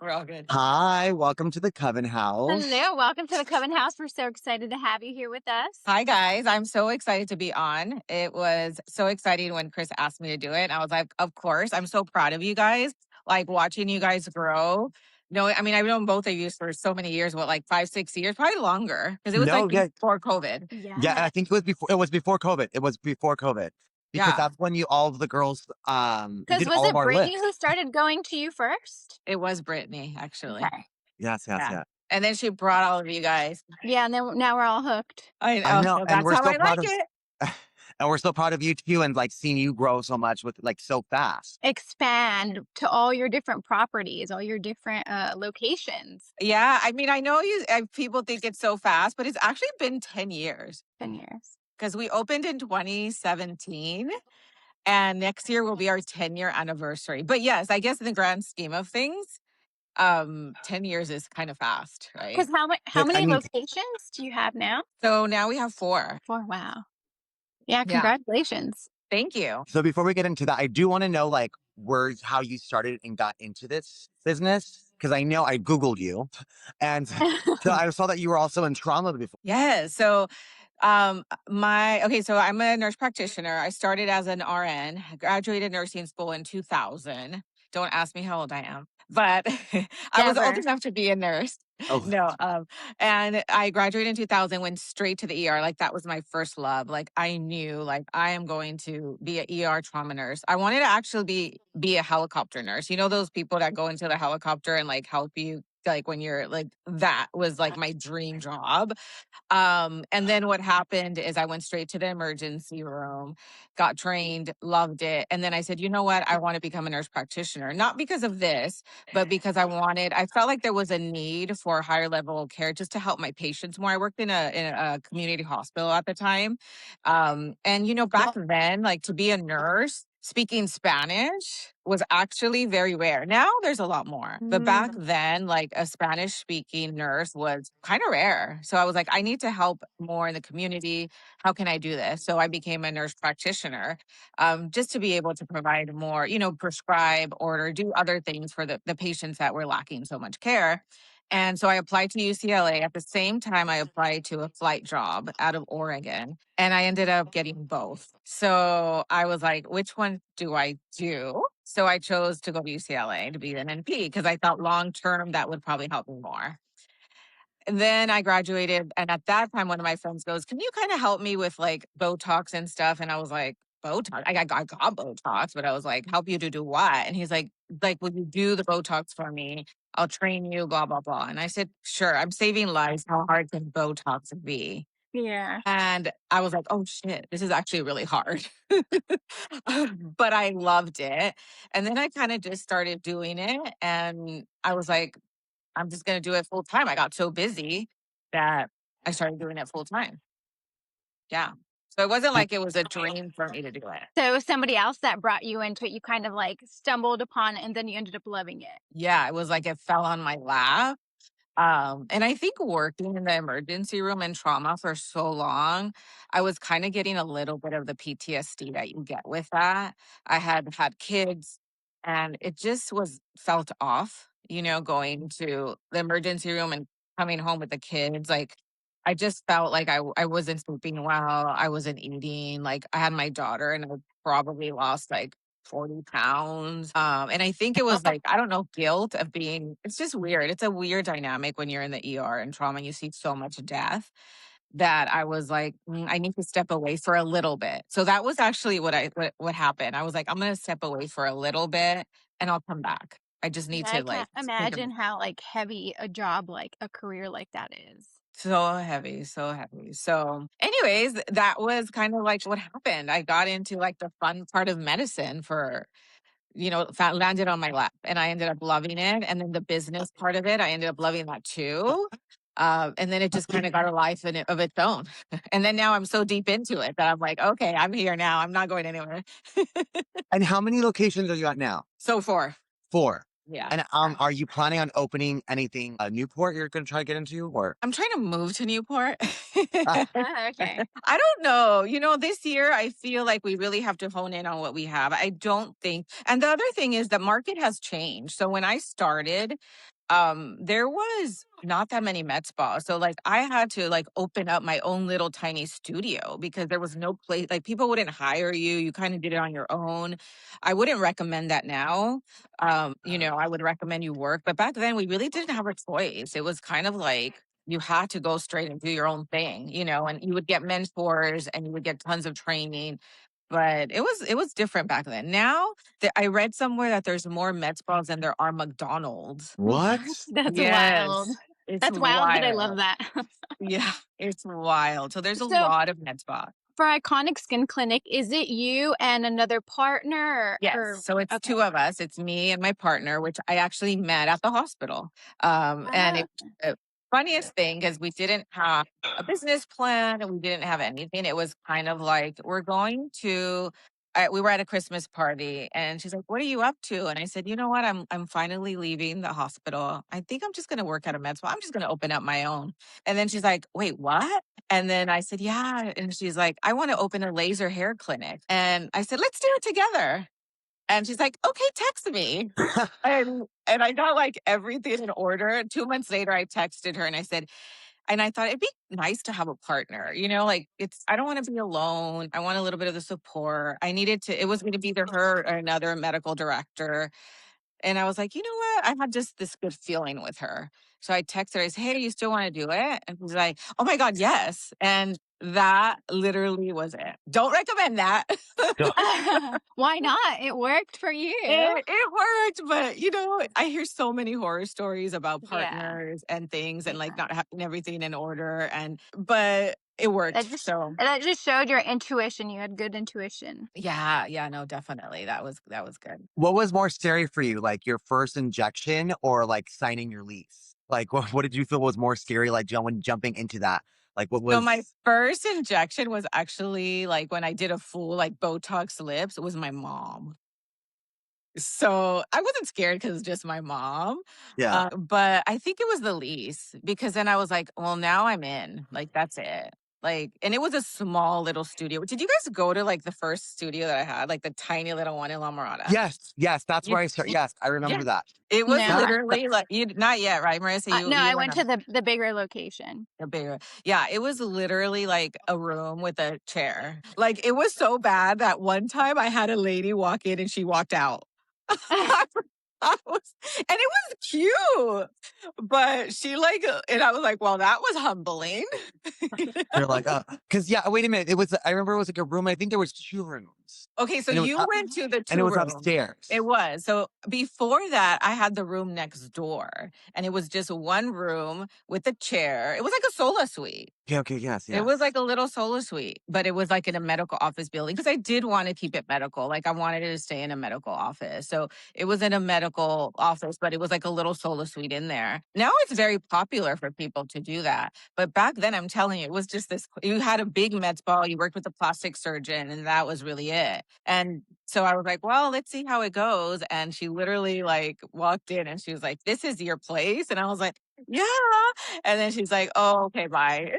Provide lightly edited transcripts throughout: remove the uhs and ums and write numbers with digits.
We're all good. Hi, welcome to the Coven House. Hello, welcome to the Coven House. We're so excited to have you here with us. Hi, guys. I'm so excited to be on. It was so exciting when Chris asked me to do it. I was like, of course. I'm so proud of you guys, like watching you guys grow. No, I mean, I've known both of you for so many years, what, like 5, 6 years, probably longer, because it was like No, yeah, before COVID. yeah, Yeah. I think it was before COVID. It was before COVID. Because Yeah, that's when all of the girls Because did was all of it our Brittany who lifts. started going to you first? it was Brittany, actually. Okay. Yes, yes, Yeah. yeah. And then she brought all of you guys. Yeah, and then now we're all hooked. I I know. know, So and that's we're how so I proud like of it. and we're so proud of you too, and like seeing you grow so much with like so fast. Expand to all your different properties, all your different locations. Yeah. I mean, I know people think it's so fast, but it's actually been 10 years. 10 years. Because we opened in 2017 and next year will be our 10-year anniversary. But yes, I guess in the grand scheme of things, 10 years is kind of fast, right? Because how Like, I many mean, locations do you have now? So now we have 4. 4. Wow. Yeah, Yeah. congratulations. Thank you. so before we get into that, I do want to know like how you started and got into this business. Because I know I Googled you and so I saw that you were also in trauma before. Yes. So so I'm a nurse practitioner. I started as an RN, graduated nursing school in 2000. Don't ask me how old I am, but I was old Never. enough to be a nurse. Oh, No, and I graduated in 2000, went straight to the ER. Like that was my first love. Like I knew like I am going to be an ER trauma nurse. I wanted to actually be a helicopter nurse. You know those people that go into the helicopter and like help you like when you're like that was like my dream job. And then what happened is I went straight to the emergency room, got trained, loved it. And then I said, you know what? I want to become a nurse practitioner, not because of this, but because I felt like there was a need for higher level care just to help my patients more. I worked in a community hospital at the time. And back then, like to be a nurse, speaking Spanish was actually very rare. Now there's a lot more. But back Mm. then, like a Spanish speaking nurse was kind of rare. So I was like, I need to help more in the community. How can I do this? So I became a nurse practitioner just to be able to provide more, prescribe, order, do other things for the patients that were lacking so much care. And so I applied to UCLA. At the same time, I applied to a flight job out of Oregon, and I ended up getting both. So I was like, which one do I do? So I chose to go to UCLA to be an NP because I thought long term that would probably help me more. And then I graduated, and at that time, one of my friends goes, "Can you kind of help me with like Botox and stuff?" And I was like, "Botox? I got Botox," but I was like, "Help you to do what?" And he's like, "Will you do the Botox for me? I'll train you." Blah blah blah. And I said, "Sure." I'm saving lives. How hard can Botox be? Yeah. And I was like, "Oh shit, this is actually really hard." But I loved it. And then I kind of just started doing it, and I was like, I'm just going to do it full time. I got so busy that I started doing it full time. Yeah. So it wasn't like it was a dream for me to do it. So it was somebody else that brought you into it. You kind of like stumbled upon it and then you ended up loving it. Yeah. It was like it fell on my lap. And I think working in the emergency room and trauma for so long, I was kind of getting a little bit of the PTSD that you get with that. I had kids and it just was felt off, going to the emergency room and coming home with the kids. Like, I just felt like I wasn't sleeping well. I wasn't eating. Like, I had my daughter and I probably lost like 40 pounds. And I think it was like, I don't know, guilt of it's just weird. It's a weird dynamic when you're in the ER and trauma and you see so much death that I was like, I need to step away for a little bit. So that was actually what happened. I was like, I'm going to step away for a little bit and I'll come back. I just need Yeah, I to like can't imagine how like heavy a job, like a career like that is. so heavy, so heavy. So, anyways, that was kind of like what happened. I got into like the fun part of medicine landed on my lap and I ended up loving it. And then the business part of it, I ended up loving that too. And then it just kind of got a life of its own. And then now I'm so deep into it that I'm like, okay, I'm here now. I'm not going anywhere. and how many locations are you at now? So far. 4. Yeah. And are you planning on opening anything Newport you're gonna try to get into or I'm trying to move to Newport. Oh, okay. I don't know. This year I feel like we really have to hone in on what we have. I don't think, and the other thing is the market has changed. So when I started, there was not that many med spas. So like I had to like open up my own little tiny studio because there was no place, like people wouldn't hire you. You kind of did it on your own. I wouldn't recommend that now. I would recommend you work, but back then we really didn't have a choice. It was kind of like you had to go straight and do your own thing, and you would get mentors and you would get tons of training. But it was different back then. Now that I read somewhere that there's more med spas than there are McDonald's. what? That's wild. Yes, it's That's wild, but I love wild. that. Yeah, it's wild. So there's a So lot of med spas. for Iconic Skin Clinic, is it you and another partner Yes. or So it's okay. two of us. It's me and my partner, which I actually met at the hospital. And Ah, it, funniest thing is we didn't have a business plan and we didn't have anything. It was kind of like we're going to. We were at a Christmas party, and she's like, "What are you up to?" And I said, "You know what? I'm finally leaving the hospital. I think I'm just going to work at a med spa. I'm just going to open up my own." And then she's like, "Wait, what?" And then I said, "Yeah." And she's like, "I want to open a laser hair clinic." And I said, "Let's do it together." And she's like, "Okay, text me." And I got like everything in order. 2 months later, I texted her and I said, and I thought it'd be nice to have a partner, like I don't want to be alone. I want a little bit of the support. It was going to be either her or another medical director. And I was like, you know what? I had just this good feeling with her. So I texted her, I said, "Hey, you still want to do it?" And she's like, "Oh my God, yes." And that literally was it. Don't recommend that. why not? It worked for you. It worked, but I hear so many horror stories about Yeah. partners and things and like Yeah. not having everything in order but it That worked. just So that just showed your intuition. You had good intuition. yeah, yeah, no, definitely. That was good. What was more scary for you, like your first injection or like signing your lease? Like, what did you feel was more scary, like jumping into that? Like, what So my was, first injection was actually like when I did a full like Botox lips, it was my mom. So I wasn't scared because it's just my mom. yeah. But I think it was the lease because then I was like, well, now I'm in. Like, that's it. Like, and it was a small little studio. Did you guys go to like the first studio that I had, like the tiny little one in La Mirada? Yes, yes, that's You, where I start. Yes, I yeah. remember that. It was No, That, literally like you not yet, right, Marissa? You no, you I weren't went to the bigger location. a bigger. Yeah, it was literally like a room with a chair. Like it was so bad that one time I had a lady walk in and she walked out. And it was cute, but she like, and I was like, well, that was humbling. you're like, because yeah, wait a minute. I remember it was like a room. I think there was two rooms, Okay, so and you went to the and it two was room. It upstairs. was. So before that, I had the room next door, and it was just one room with a chair. It was like a sola suite. Okay, okay, yes, It was yes. like a little solo suite, but it was like in a medical office building because I did want to keep it medical. Like I wanted it to stay in a medical office. So it was in a medical office, but it was like a little solo suite in there. Now it's very popular for people to do that. But back then, I'm telling you, it was just this you had a big med spa, you worked with a plastic surgeon, and that was really it. And so I was like, well, let's see how it goes. And she literally like walked in and she was like, "This is your place." And I was like, "Yeah." And then she's like, "Oh, okay, bye."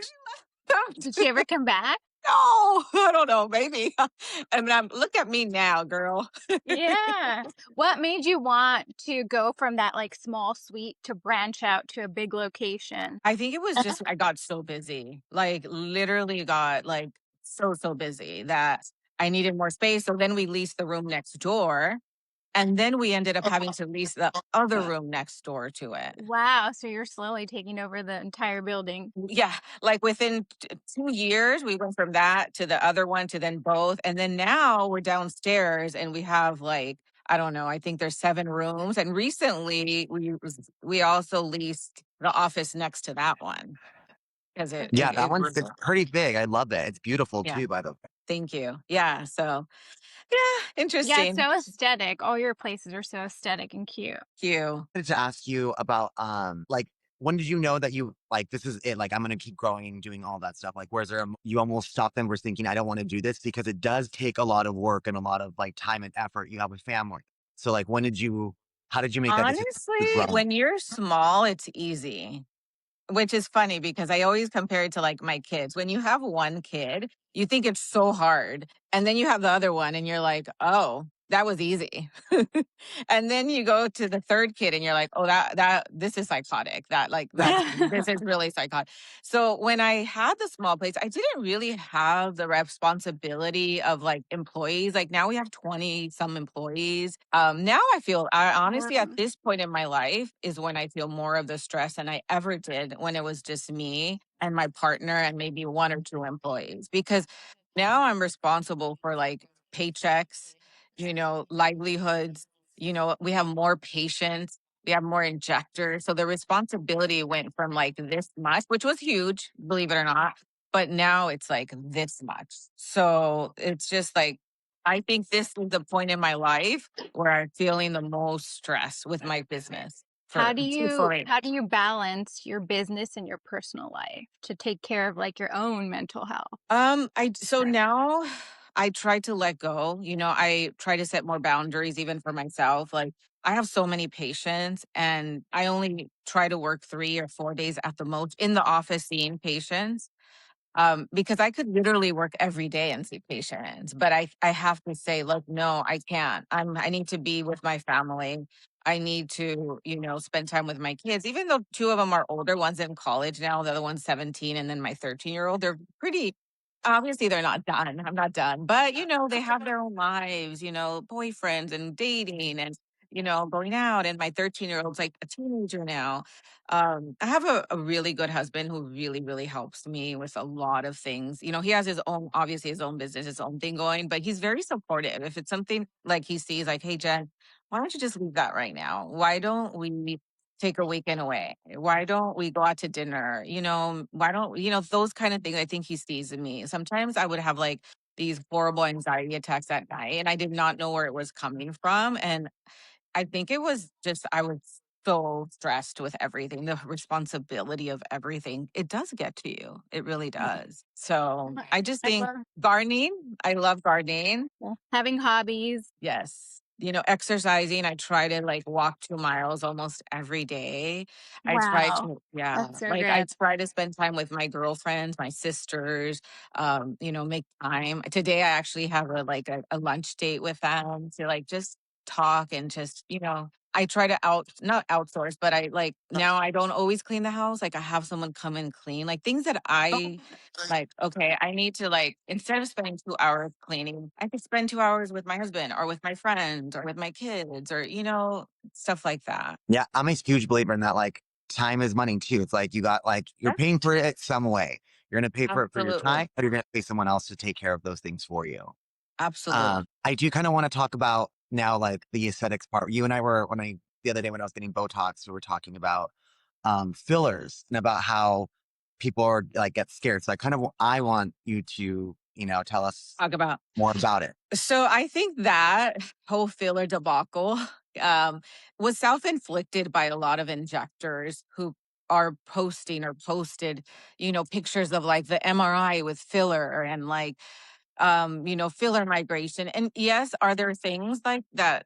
Did she ever come back? No, I don't know, maybe. And look at me now, girl. Yeah. What made you want to go from that like small suite to branch out to a big location? I think it was just I got so busy, like literally got like so busy that I needed more space. So then we leased the room next door. And then we ended up having to lease the other room next door to it. Wow, so you're slowly taking over the entire building. Yeah, like within 2 years, we went from that to the other one to then both. And then now we're downstairs and we have like, I don't know, I think there's 7 rooms. And recently we also leased the office next to that one because Yeah, that it one's grew. it's pretty big. I love it. It's beautiful Yeah, too, by the way. thank you. Yeah, so yeah, Yeah, it's interesting. so aesthetic. All your places are so aesthetic and cute. Thank you. I wanted to ask you about like when did you know that you like this is it? Like I'm gonna keep growing and doing all that stuff. Like where's there you almost stopped and was thinking I don't want to do this because it does take a lot of work and a lot of like time and effort you have with family. So like when did you How did you make that decision to Honestly, grow? when you're small, it's easy. Which is funny because I always compare it to like my kids. When you have one kid, you think it's so hard. And then you have the other one and you're like, oh, that was easy. And then you go to the third kid and you're like, oh, this is psychotic. This is really psychotic. So when I had the small place, I didn't really have the responsibility of like employees. Like now we have 20 some employees. Now I honestly at Wow. this point in my life is when I feel more of the stress than I ever did when it was just me and my partner and maybe one or two employees because now I'm responsible for like paychecks, livelihoods, we have more patients, we have more injectors. So the responsibility went from like this much, which was huge, believe it or not, but now it's like this much. So it's just like, I think this is the point in my life where I'm feeling the most stress with my business How for do you truthfully. how do you balance your business and your personal life to take care of like your own mental health? So now I try to let go. I try to set more boundaries even for myself. Like I have so many patients and I only try to work 3 or 4 days at the most in the office seeing patients. Because I could literally work every day and see patients, but I have to say, look, no, I can't. I need to be with my family. I need to, spend time with my kids, even though two of them are older, one's in college now, the other one's 17, and then my 13-year-old, they're pretty, obviously they're not done. I'm not done, but they have their own lives, boyfriends and dating and, going out. And my 13-year-old's like a teenager now. I have a really good husband who really, really helps me with a lot of things. He has obviously his own business, his own thing going, but he's very supportive. If it's something like he sees, like, hey, Jen, why don't you just leave that right now? Why don't we take a weekend away? Why don't we go out to dinner? Why don't, those kind of things I think he sees in me. Sometimes I would have like these horrible anxiety attacks at night and I did not know where it was coming from. And I think it was just I was so stressed with everything, the responsibility of everything. It does get to you. It really does. So I just I think love gardening, I love gardening. having hobbies. Yes. Exercising, I try to like walk 2 miles almost every day. I try Wow. to, yeah, That's so like I good. try to spend time with my girlfriends, my sisters, make time. Today I actually have a lunch date with them to like just talk and just, I try to not outsource, but I like now I don't always clean the house. Like I have someone come and clean, like things that I like, okay, I need to like, instead of spending 2 hours cleaning, I could spend 2 hours with my husband or with my friends or with my kids or, stuff like that. Yeah, I'm a huge believer in that. Like, time is money too. It's like you got like you're Yeah, paying for it some way. You're gonna pay for it for your absolutely. time, but you're gonna pay someone else to take care of those things for you. Absolutely. I do kind of want to talk about now, like the aesthetics part. You and I were the other day when I was getting Botox, we were talking about fillers and about how people are like get scared. So I want you to tell us Talk about. more about it. So I think that whole filler debacle um, was self inflicted by a lot of injectors who are posting or posted, pictures of like the MRI with filler and like filler migration. And yes, are there things like that,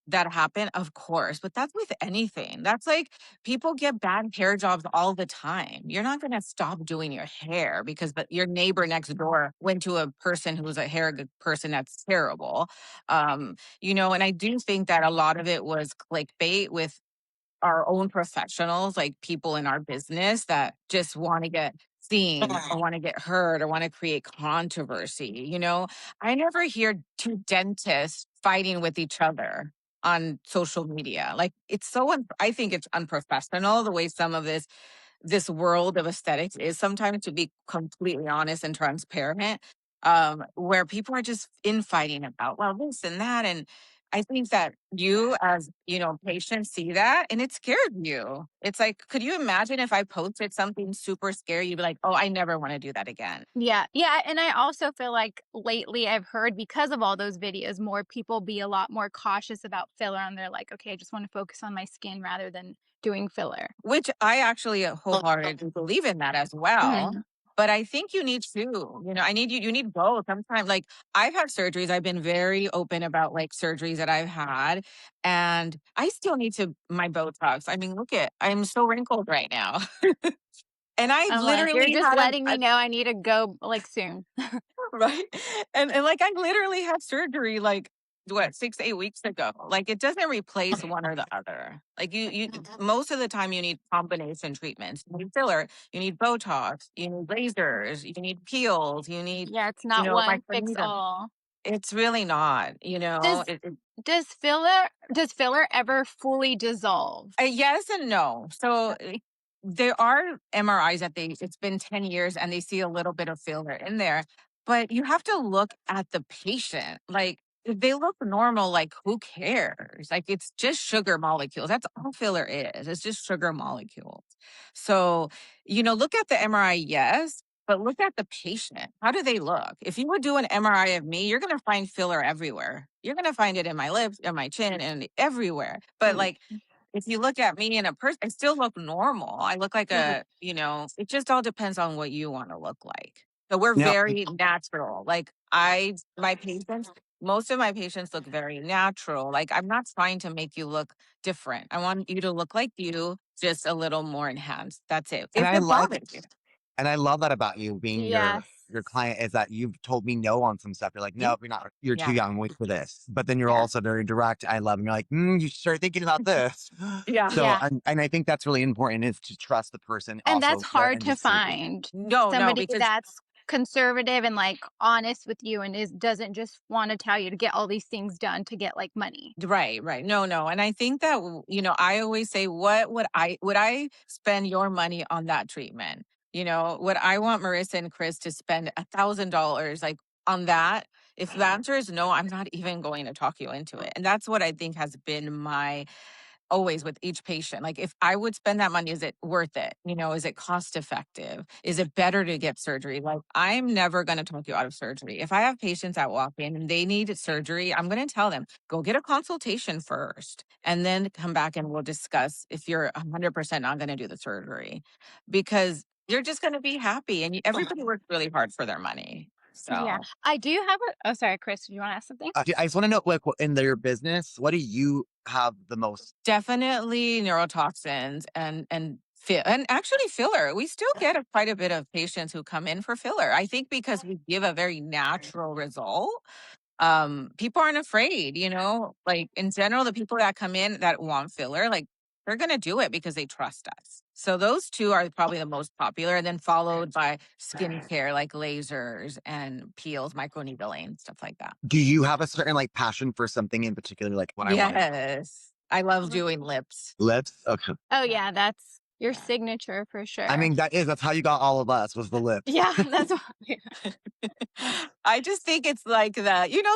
that happen? Of course, but that's with anything. That's like people get bad hair jobs all the time. You're not going to stop doing your hair because your neighbor next door went to a person who's a person that's terrible. And I do think that a lot of it was clickbait with our own professionals, like people in our business that just want to get seen or want to get heard or want to create controversy. I never hear two dentists fighting with each other on social media. Like it's I think it's unprofessional the way some of this world of aesthetics is sometimes, to be completely honest and transparent, where people are just infighting about, well, this and that. And I think that you, as patients, see that and it scared you. It's like, could you imagine if I posted something super scary? You'd be like, oh, I never want to do that again. Yeah, yeah, and I also feel like lately I've heard because of all those videos, more people be a lot more cautious about filler and they're like, okay, I just want to focus on my skin rather than doing filler. Which I actually wholeheartedly believe in that as well. Mhm. But I think you need two. I need you need both. Sometimes like I've had surgeries. I've been very open about like surgeries that I've had. And I still need to my Botox. I mean, I'm so wrinkled right now. And I've I'm like, "You're literally just had letting a me know I need to go, like, soon." right? And like I literally had surgery like what 6 8 weeks ago. Like it doesn't replace one or the other. Like you most of the time you need combination treatments. You need filler, you need Botox, you need lasers, you need peels, you need Yeah, it's not one fix microneedling. all. It's really not. Does does filler ever fully dissolve? Yes and no. So there are MRIs that it's been 10 years and they see a little bit of filler in there, but you have to look at the patient. Like if they look normal, like who cares? Like it's just sugar molecules. That's all filler is. It's just sugar molecules. So, look at the MRI, yes, but look at the patient. How do they look? If you would do an MRI of me, you're going to find filler everywhere. You're going to find it in my lips, in my chin, and everywhere. But Mm, like if you look at me in a person, I still look normal. I look like it just all depends on what you want to look like. So we're Now, very natural. Like most of my patients look very natural. Like I'm not trying to make you look different. I want you to look like you, just a little more enhanced. That's it. and If it bothers you. I love that about you being yes. your client is that you've told me no on some stuff. You're like, Yeah. no, you're too Yeah. young. Wait for this. But then you're Yeah. also very direct. I love, and you're like, you should start thinking about this. Yeah. So, Yeah. and I think that's really important is to trust the person And that's also their hard to industry. find. No, no, Somebody because that's conservative and, like, honest with you and doesn't just wanna tell you to get all these things done to get, like, money. right, right. No, no. And I think that, I always say, what would I spend your money on that treatment? Would I want Marissa and Chris to spend $1,000 like on that? If the answer is no, I'm not even going to talk you into it. And that's what I think has been my always with each patient. Like if I would spend that money, is it worth it? Is it cost effective? Is it better to get surgery? Like I'm never going to talk you out of surgery. If I have patients that walk in and they need surgery, I'm going to tell them, go get a consultation first and then come back and we'll discuss if you're 100% not going to do the surgery because you're just going to be happy and everybody works really hard for their money. Yeah. So I do have a oh, sorry, Chris, do you wanna ask something? I just want to know, like, in their business, what do you have the most? definitely neurotoxins and actually filler. We still get quite a bit of patients who come in for filler. I think because we give a very natural result. People aren't afraid, like in general, the people that come in that want filler, like they're gonna do it because they trust us. So those two are probably the most popular, and then followed by skincare like lasers and peels, microneedling, stuff like that. Do you have a certain like passion for something in particular? Like when I want to Yes. I love doing lips. lips. Okay. Oh, Yeah. yeah, that's your Yeah. signature for I sure. mean, that's how you got all of us was the lips. Yeah, that's why yeah. I just think it's like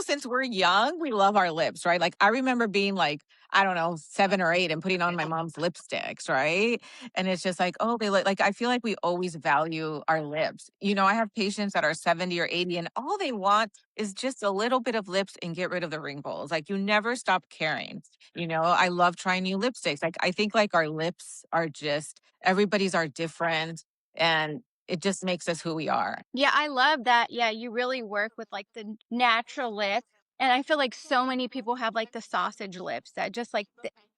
since we're young, we love our lips, right? Like I remember being like, I don't know, 7 or 8 and putting on my mom's lipsticks, right? And it's just like, oh, they look like I feel like we always value our lips. I have patients that are 70 or 80 and all they want is just a little bit of lips and get rid of the wrinkles. Like you never stop caring. I love trying new lipsticks. Like I think like our lips are just everybody's are different and it just makes us who we are. Yeah, I love that. Yeah, you really work with, like, the natural lip, and I feel like so many people have, like, the sausage lips that just, like,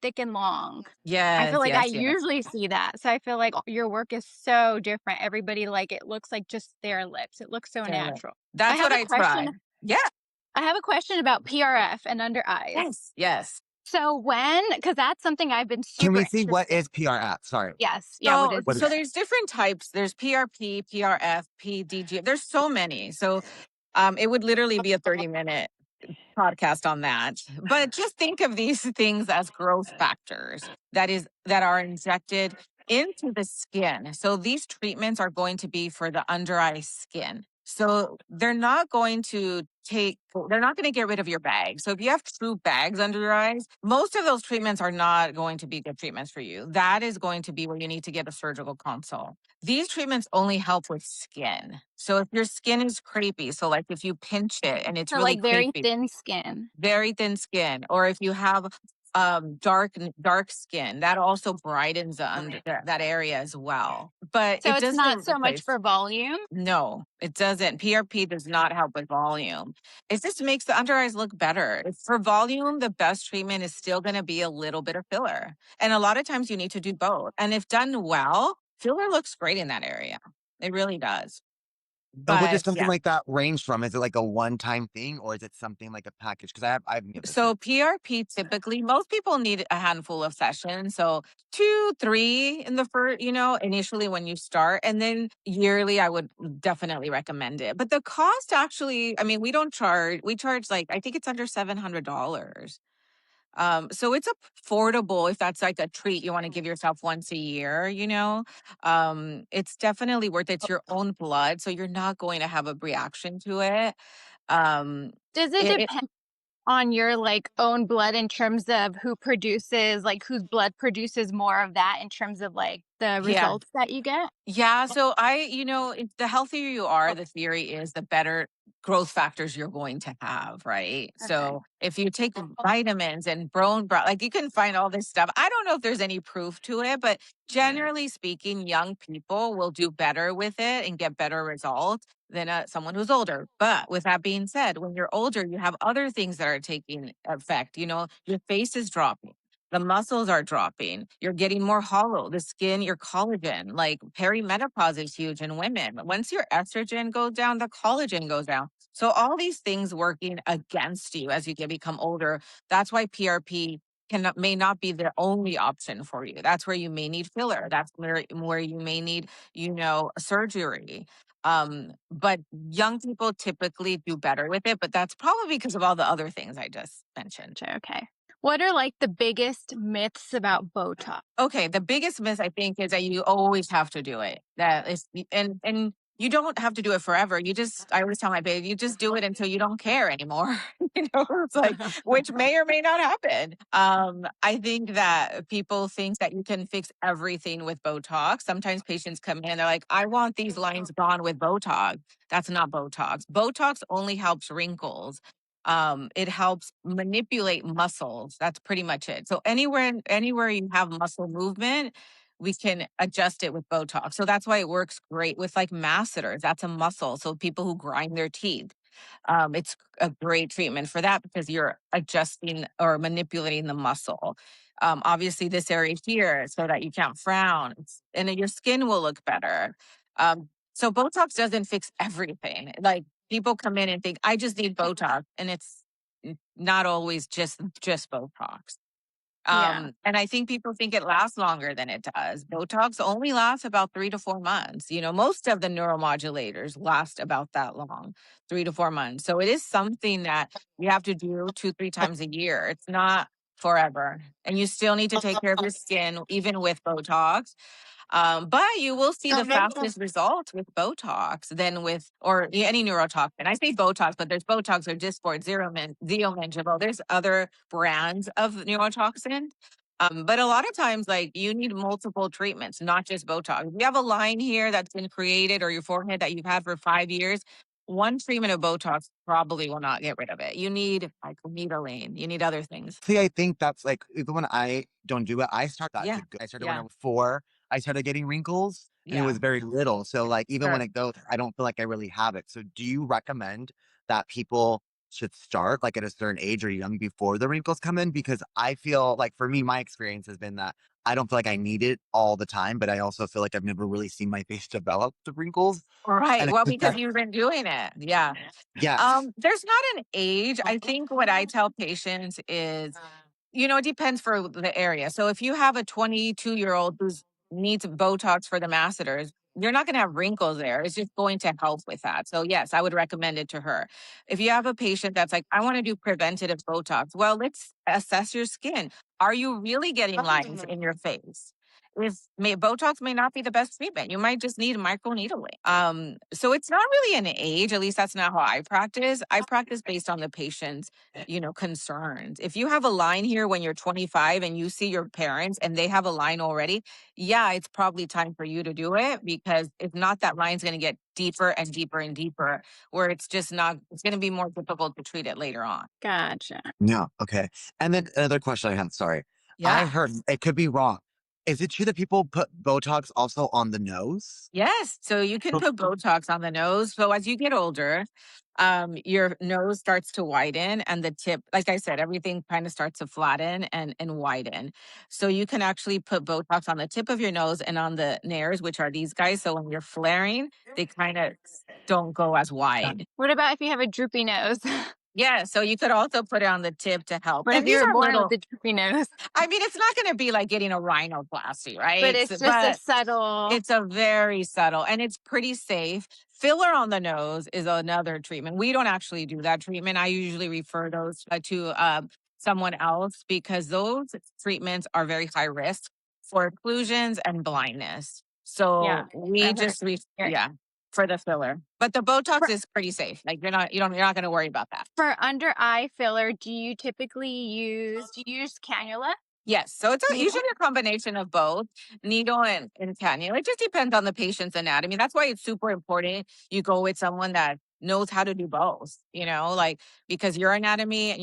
thick and long. I feel Yes, like I yes, yes. usually see that, so I feel like your work is so different. Everybody, like, it looks like just their lips. It looks so They're like, natural. I that's have what a I try. question Yeah. I have a question about PRF and under eyes. Yes. Yes. So because that's something I've been Can super we see what interested. is PR? Sorry. Yes, yeah, what So is What so is there's different types. There's PRP, PRF, PDG. There's so many. So it would literally be a 30-minute podcast on that. But just think of these things as growth factors that are injected into the skin. So these treatments are going to be for the under eye skin. So they're not going to get rid of your bags. So if you have true bags under your eyes, most of those treatments are not going to be good treatments for you. That is going to be where you need to get a surgical consult. These treatments only help with skin. So if your skin is crepey, so like if you pinch it and it's for, really like, very crepey, thin skin? very thin skin, or if you have dark skin. That also brightens that area as well. But So it it's not doesn't so much replace. for volume? No, it doesn't. PRP does not help with volume. It just makes the under eyes look better. For volume, the best treatment is still going to be a little bit of filler. And a lot of times you need to do both. And if done well, filler looks great in that area. It really does. And what does But something yeah. like that range from? Is it like a one-time thing or is it something like a package? Because I have any of this. So PRP typically most people need a handful of sessions. So 2, 3 in the first, initially when you start. And then yearly, I would definitely recommend it. But the cost actually, I mean, we charge like, I think it's under $700. So it's affordable if that's like a treat you want to give yourself once a year. It's definitely worth it. It's your own blood. So you're not going to have a reaction to it. Um, Does it it, depend on your, like, own blood in terms of who produces like, whose blood produces more of that in terms of, like, the yeah. results that you get? Yeah, so the healthier you are, the theory is the better growth factors you're going to have, right? Okay. So if you take vitamins and bone broth, like you can find all this stuff. I don't know if there's any proof to it, but generally speaking, young people will do better with it and get better results than someone who's older. But with that being said, when you're older, you have other things that are taking effect. Your face is dropping. The muscles are dropping. You're getting more hollow. The skin, your collagen, like perimenopause is huge in women. Once your estrogen goes down, the collagen goes down. So all these things working against you as you become older. That's why PRP may not be the only option for you. That's where you may need filler. That's where you may need, surgery. But young people typically do better with it, but that's probably because of all the other things I just mentioned. Sure, okay. What are, like, the biggest myths about Botox? Okay, the biggest miss I think is that you always have to do it. That is, and you don't have to do it forever. I always tell my baby, you just do it until you don't care anymore. It's like, which may or may not happen. I think that people think that you can fix everything with Botox. Sometimes patients come in, they're like, I want these lines gone with Botox. That's not Botox. Botox only helps wrinkles. It helps manipulate muscles. That's pretty much it. So anywhere you have muscle movement, we can adjust it with Botox. So that's why it works great with like masseters. That's a muscle. So people who grind their teeth, it's a great treatment for that because you're adjusting or manipulating the muscle. Obviously, this area here, so that you can't frown, and then your skin will look better. So Botox doesn't fix everything. Like people come in and think, I just need Botox, and it's not always just Botox. Yeah. And I think people think it lasts longer than it does. Botox only lasts about 3 to 4 months. Most of the neuromodulators last about that long, 3 to 4 months. So it is something that you have to do 2, 3 times a year. It's not forever. And you still need to take care of your skin, even with Botox. But you will see the fastest results with Botox than with or any neurotoxin. I say Botox, but there's Botox or Dysport, Xeomin, there's other brands of neurotoxin. But a lot of times, like you need multiple treatments, not just Botox. If you have a line here that's been created or your forehead that you've had for 5 years, one treatment of Botox probably will not get rid of it. You need like needling, you need other things. See, I think that's like even when I don't do it, I start that Yeah. to go. I started when I Yeah. was 4. I started getting wrinkles and it Yeah. was very little. So like even when Sure. it goes, I don't feel like I really have it. So do you recommend that people should start like at a certain age or young before the wrinkles come in? Because I feel like for me, my experience has been that I don't feel like I need it all the time, but I also feel like I've never really seen my face develop the wrinkles. Right. And Well, I because you've been doing it. Yeah. yes. There's not an age. I think what I tell patients is, it depends for the area. So if you have a 22-year-old who needs Botox for the masseters, you're not going to have wrinkles there. It's just going to help with that. So yes, I would recommend it to her. If you have a patient that's like, I want to do preventative Botox, well, let's assess your skin. Are you really getting lines in your face? Botox may not be the best treatment. You might just need microneedling. So it's not really an age, at least that's not how I practice. I practice based on the patient's, concerns. If you have a line here when you're 25 and you see your parents and they have a line already, yeah, it's probably time for you to do it, because if not, that line's going to get deeper and deeper and deeper, where it's going to be more difficult to treat it later on. Gotcha. Yeah. Okay. And then another question I had, sorry. I Yeah. heard, it could be wrong. Is it true that people put Botox also on the nose? Yes. So you can put Botox on the nose. So as you get older, your nose starts to widen and the tip, like I said, everything kind of starts to flatten and widen. So you can actually put Botox on the tip of your nose and on the nares, which are these guys. So when you're flaring, they kind of don't go as wide. What about if you have a droopy nose? Yeah. So you could also put it on the tip to help. What if And you these were are born with little, a droopy nose? I mean, it's not going to be like getting a rhinoplasty, But right? it's just a But subtle. it's a very subtle and it's pretty safe. Filler on the nose is another treatment. We don't actually do that treatment. I usually refer those to someone else, because those treatments are very high risk for occlusions and blindness. Yeah, So we I've heard. just, Yeah. yeah, for the filler. But the Botox For, is pretty safe. Like you're not going to worry about that. for under eye filler, do you use cannula? Yes. So it's Needle? usually a combination of both needle and cannula. It just depends on the patient's anatomy. That's why it's super important you go with someone that knows how to do both, like, because your anatomy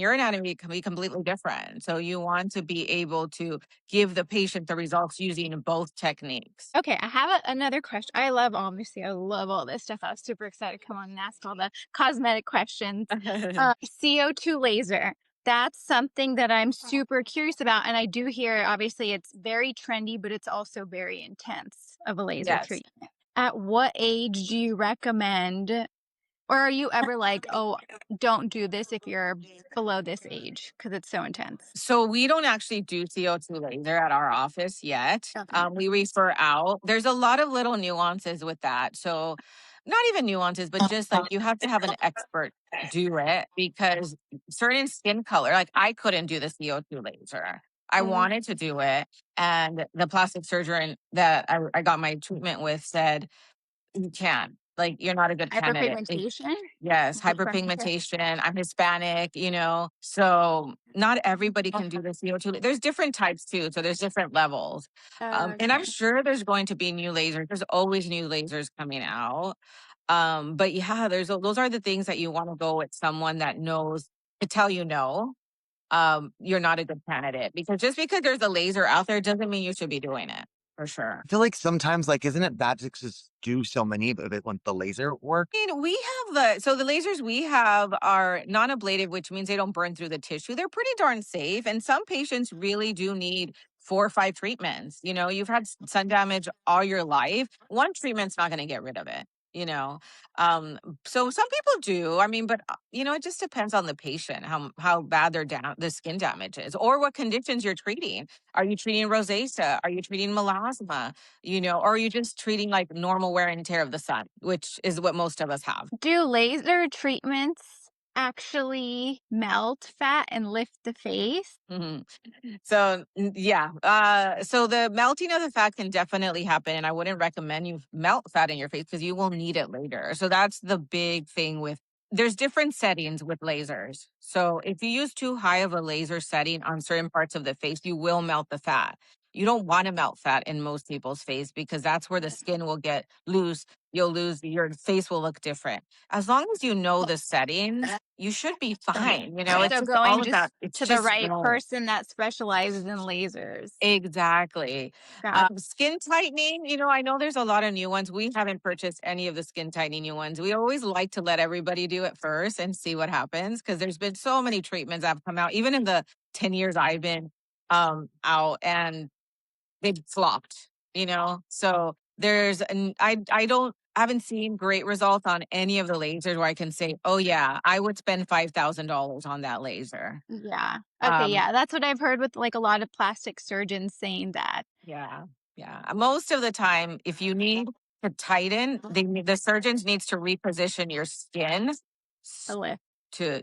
can be completely different. So you want to be able to give the patient the results using both techniques. Okay, I have another question. I love all this stuff. I was super excited to come on and ask all the cosmetic questions. CO2 laser. That's something that I'm super curious about. And I do hear, obviously, it's very trendy, but it's also very intense of a laser Yes. treatment. At what age do you recommend, or are you ever like, oh, don't do this if you're below this age because it's so intense? So we don't actually do CO2 laser at our office yet. Okay. We refer out. There's a lot of little nuances with that. So not even nuances, but just like you have to have an expert do it, because certain skin color, like I couldn't do the CO2 laser. I Mm. wanted to do it. And the plastic surgeon that I got my treatment with said, you can. Like, you're not a good candidate. Hyperpigmentation? Yes, Is it from here? hyperpigmentation. I'm Hispanic, so not everybody can do the CO2. There's different types too, so there's different levels. And I'm Okay. sure there's going to be new lasers. There's always new lasers coming out. But yeah, those are the things that you want to go with someone that knows to tell you no. You're not a good candidate, because just because there's a laser out there doesn't mean you should be doing it, for sure. I feel like sometimes, like, isn't it bad to just do so many of it when the laser work? Mean, the lasers we have are non-ablative, which means they don't burn through the tissue. They're pretty darn safe. And some patients really do need 4 or 5 treatments. You've had sun damage all your life. One treatment's not going to get rid of it. You know, so some people do. I mean, but it just depends on the patient, how bad the skin damage is, or what conditions you're treating. Are you treating rosacea? Are you treating melasma? Or are you just treating like normal wear and tear of the sun, which is what most of us have. Do laser treatments actually melt fat and lift the face? Mhm. So, yeah. So the melting of the fat can definitely happen. And I wouldn't recommend you melt fat in your face, because you will need it later. So that's the big thing there's different settings with lasers. So if you use too high of a laser setting on certain parts of the face, you will melt the fat. You don't want to melt fat in most people's face, because that's where the skin will get loose. Your face will look different. As long as you know the settings, you should be fine. It's So just going all about, just it's to the just right know. person that specializes in lasers. Exactly. Got Skin tightening, I know there's a lot of new ones. We haven't purchased any of the skin tightening new ones. We always like to let everybody do it first and see what happens, because there's been so many treatments that have come out, even in the 10 years I've been out, and they've flopped, So I haven't seen great results on any of the lasers where I can say, oh yeah, I would spend $5,000 on that laser. Yeah. Okay, Um, yeah, that's what I've heard with, like, a lot of plastic surgeons saying that. Yeah, yeah. Most of the time, if you need to tighten, the surgeons needs to reposition your skin A s- lift. to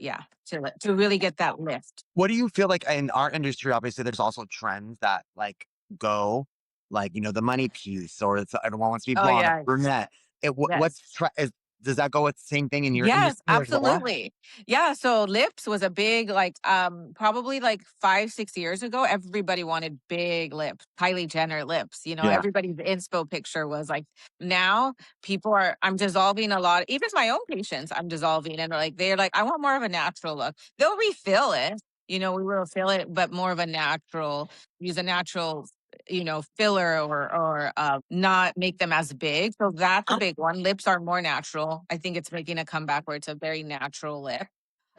really get that lift. What do you feel like in our industry? Obviously, there's also trends that like go. like, the money piece, or everyone wants to be Oh blonde or yeah. brunette. Yes. Does that go with the same thing in your Yes, industry as well? absolutely. Yeah, so lips was a big like probably like 5, 6 years ago, everybody wanted big lips, Kylie Jenner lips. Yeah. Everybody's inspo picture was like now people are I'm dissolving a lot, even my own patients, I'm dissolving and they're like, I want more of a natural look. They'll refill it, we will fill it, but more of a natural, use a natural filler or not make them as big. So that's a big one. Lips are more natural. I think it's making a comeback where it's a very natural lip.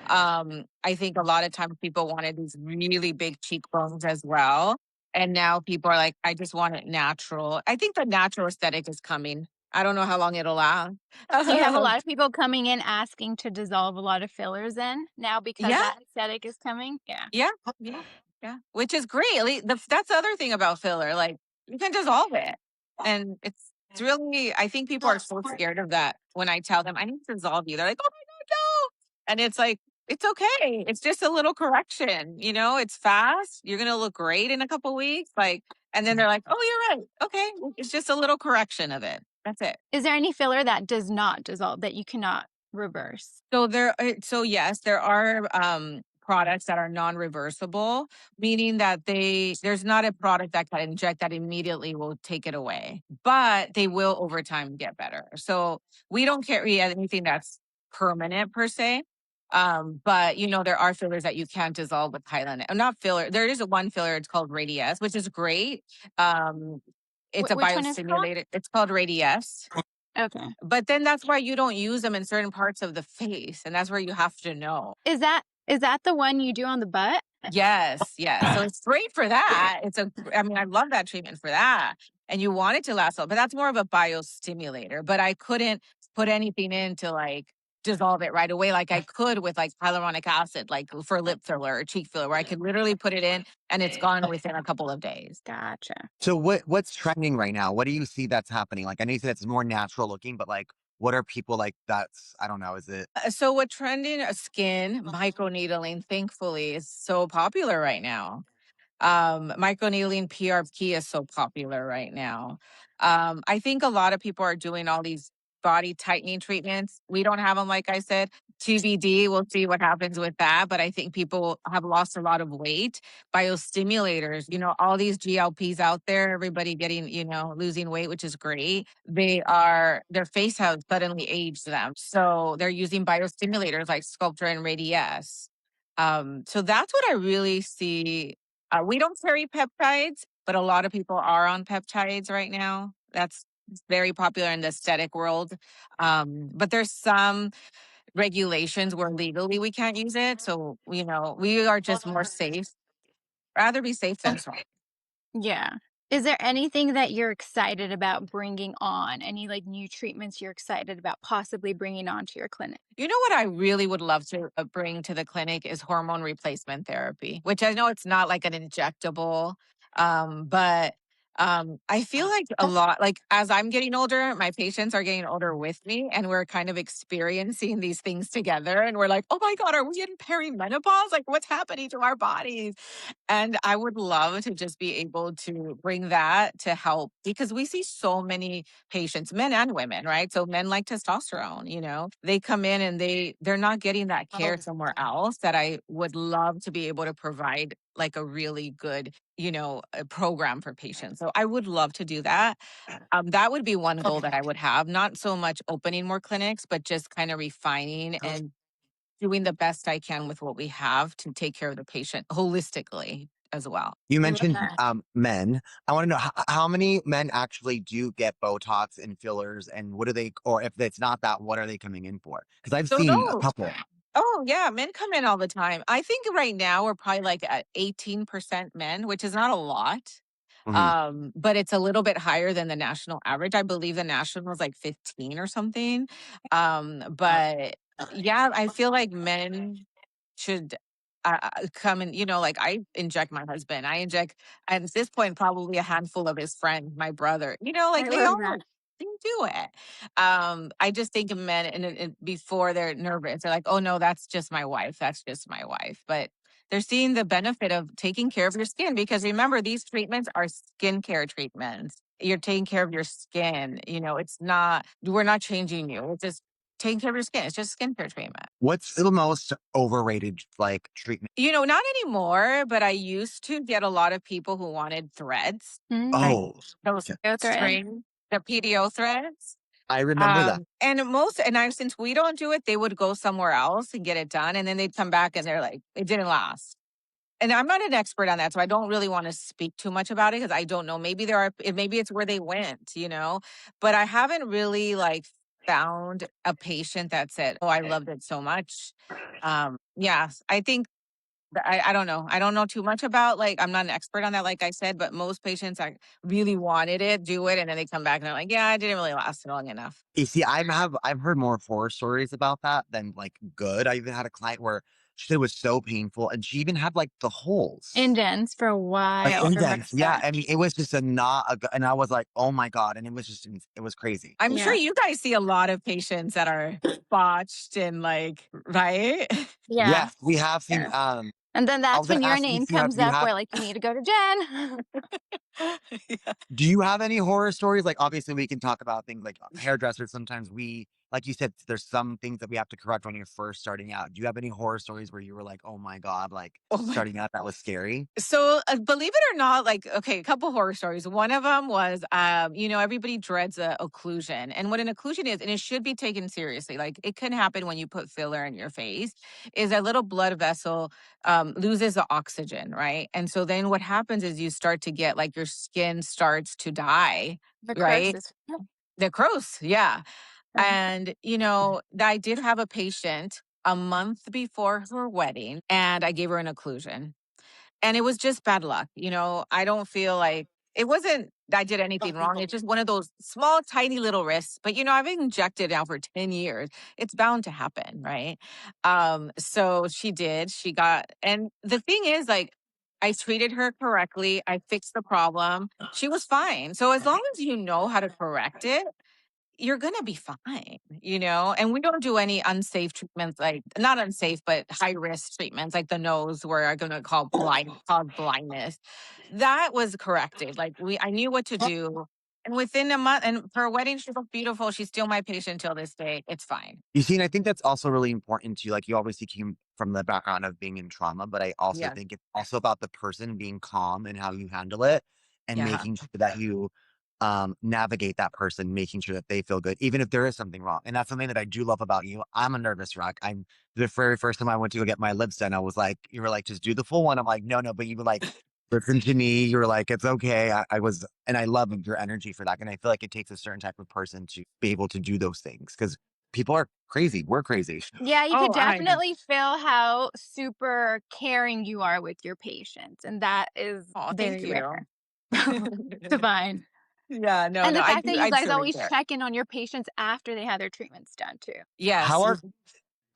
I think a lot of times people wanted these really big cheekbones as well. And now people are like, I just want it natural. I think the natural aesthetic is coming. I don't know how long it'll last. Do you have a lot of people coming in asking to dissolve a lot of fillers in now because Yeah. that aesthetic is coming? Yeah. Yeah, yeah, yeah, which is great. That's the other thing about filler. Like you can dissolve it, and it's really. I think people are so scared of that. When I tell them I need to dissolve you, they're like, "Oh my god, no!" And it's like it's okay. It's just a little correction. It's fast. You're gonna look great in a couple weeks. And then they're like, "Oh, you're right. Okay, it's just a little correction of it. That's it." Is there any filler that does not dissolve that you cannot reverse? So yes, there are products that are non-reversible, meaning that there's not a product that can inject that immediately will take it away, but they will over time get better. So we don't carry anything that's permanent per se. But there are fillers that you can't dissolve with Highland. Not filler. There is a one filler, it's called Radies, which is great. Um, it's a Which one is it called? biostimulator. It's called Radies. Okay. But then that's why you don't use them in certain parts of the face, and that's where you have to know. Is that the one you do on the butt? Yes, yes. So it's great for that. I mean, I love that treatment for that. And you want it to last but that's more of a biostimulator. But I couldn't put anything in to dissolve it right away like I could with hyaluronic acid, like for lip filler or cheek filler, where I could literally put it in and it's gone within a couple of days. Gotcha. So what's trending right now? What do you see that's happening? Like, I know you said it's more natural looking, but like, what are people like? I don't know. Is it? So what trending skin microneedling, thankfully, is so popular right now. Microneedling PRP is so popular right now. I think a lot of people are doing all these body tightening treatments. We don't have them, like I said. TBD, we'll see what happens with that. But I think people have lost a lot of weight. Biostimulators, all these GLPs out there, everybody getting, losing weight, which is great. Their face has suddenly aged them. So they're using biostimulators like Sculptra and Radiesse. So that's what I really see. We don't carry peptides, but a lot of people are on peptides right now. That's very popular in the aesthetic world. But there's some regulations where legally we can't use it. So, we are just more safe. Rather be safe than sorry. Yeah. Is there anything that you're excited about bringing on? Any like new treatments you're excited about possibly bringing onto your clinic? You know what I really would love to bring to the clinic is hormone replacement therapy, which I know it's not like an injectable, but I feel like a lot, like as I'm getting older, my patients are getting older with me, and we're kind of experiencing these things together. And we're like, oh my God, are we in perimenopause? Like, what's happening to our bodies? And I would love to just be able to bring that to help because we see so many patients, men and women, right? So men like testosterone, they come in and they're not getting that care somewhere else that I would love to be able to provide like a really good, a program for patients. So I would love to do that. That would be one goal that I would have, not so much opening more clinics, but just kind of refining and doing the best I can with what we have to take care of the patient holistically as well. You I love mentioned that. men. I want to know how many men actually do get Botox and fillers, and what do they, or if it's not that, what are they coming in for? Because I've So seen a no. couple. Oh yeah, men come in all the time. I think right now we're probably like at 18% men, which is not a lot. Mhm. But it's a little bit higher than the national average. I believe the national is like 15 or something. But yeah, I feel like men should come and, like I inject my husband. I inject, at this point, probably a handful of his friends, my brother, I like they love all that. they do it. I just think of men and before they're nervous, they're like, oh no, that's just my wife. That's just my wife. But They're seeing the benefit of taking care of your skin because remember, these treatments are skincare treatments. You're taking care of your skin. It's not, we're not changing you. It's just taking care of your skin. It's just skincare treatment. What's the most overrated like treatment? Not anymore, but I used to get a lot of people who wanted threads, like Oh, those yeah, Go thread. string, the PDO threads. I remember that. Since we don't do it, they would go somewhere else and get it done. And then they'd come back and they're like, it didn't last. And I'm not an expert on that. So I don't really want to speak too much about it because I don't know. Maybe it's where they went. But I haven't really like found a patient that said, oh, I loved it so much. Yeah, I think I don't know. I don't know too much about like I'm not an expert on that, like I said, but most patients I really wanted it, do it, and then they come back and they're like, yeah, I didn't really last long enough. You see, I've heard more horror stories about that than like good. I even had a client where she said it was so painful, and she even had like the holes, Indents for a like while. indents. Yeah, I mean, it was just a not a, and I was like, oh my god, and it was just it was crazy. I'm sure Yeah. you guys see a lot of patients that are botched and like, right? Yeah. Yes, we have seen. Yeah. And then I that's was when gonna your ask you, name Tina, comes up where like you need to go to Jen. Yeah. do you have any horror stories? Like, obviously, we can talk about things like hairdressers. Sometimes like you said, there's some things that we have to correct when you're first starting out. Do you have any horror stories where you were like, oh my God, like Oh my starting out, that was scary? So, believe it or not, like, okay, a couple horror stories. One of them was, everybody dreads a occlusion. And what an occlusion is, and it should be taken seriously, like, it can happen when you put filler in your face, is a little blood vessel loses the oxygen, right? And so then what happens is you start to get, like, your skin starts to die, right? Necrosis. Necrosis, yeah. And, I did have a patient a month before her wedding, and I gave her an occlusion. And it was just bad luck. I don't feel like it wasn't I did anything wrong. It's just one of those small, tiny little risks. But I've injected now for 10 years. It's bound to happen, right? So she did. She got, and the thing is, like, I treated her correctly. I fixed the problem. She was fine. So as long as you know how to correct it, you're gonna be fine. And we don't do any unsafe treatments, like not unsafe, but high risk treatments, like the nose, where I'm gonna cause blindness. That was corrected. Like I knew what to do, and within a month, and for her wedding, she looked beautiful. She's still my patient till this day. It's fine. You see, and I think that's also really important to like, you obviously came from the background of being in trauma, but I also Yeah, think it's also about the person being calm and how you handle it and yeah. making sure that you navigate that person, making sure that they feel good, even if there is something wrong. And that's something that I do love about you. I'm a nervous wreck. I'm the very first time I went to go get my lips done, I was like, you were like, just do the full one. I'm like, no, no, but you were like, listen to me. You were like, it's okay. I was, and I love your energy for that. And I feel like it takes a certain type of person to be able to do those things because people are crazy. We're crazy. Yeah, you could Oh, I know. definitely feel how super caring you are with your patients, and that is Oh, thank very you. rare. Divine. Yeah, no, And no, the I fact do. that you I guys truly always care. check in on your patients after they have their treatments done too. How Yes. are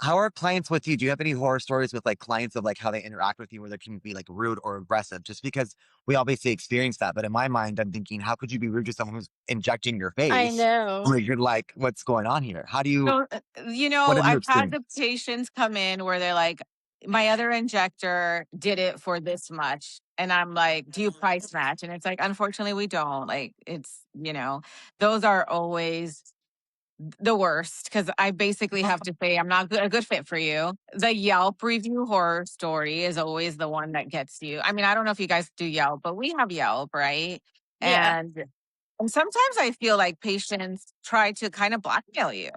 how are clients with you? Do you have any horror stories with like clients of like how they interact with you where they can be like rude or aggressive? Just because we obviously experience that, but in my mind, I'm thinking, how could you be rude to someone who's injecting your I face? know. Where you're like, what's going on here? So, What have you I've had experienced? the patients come in where they're like, my other injector did it for this much. And I'm like, do you price match? And it's like, unfortunately, we don't. Like, those are always the worst because I basically have to say, I'm not a good fit for you. The Yelp review horror story is always the one that gets you. I mean, I don't know if you guys do Yelp, but we have Yelp, right? Yeah. And sometimes I feel like patients try to kind of blackmail you,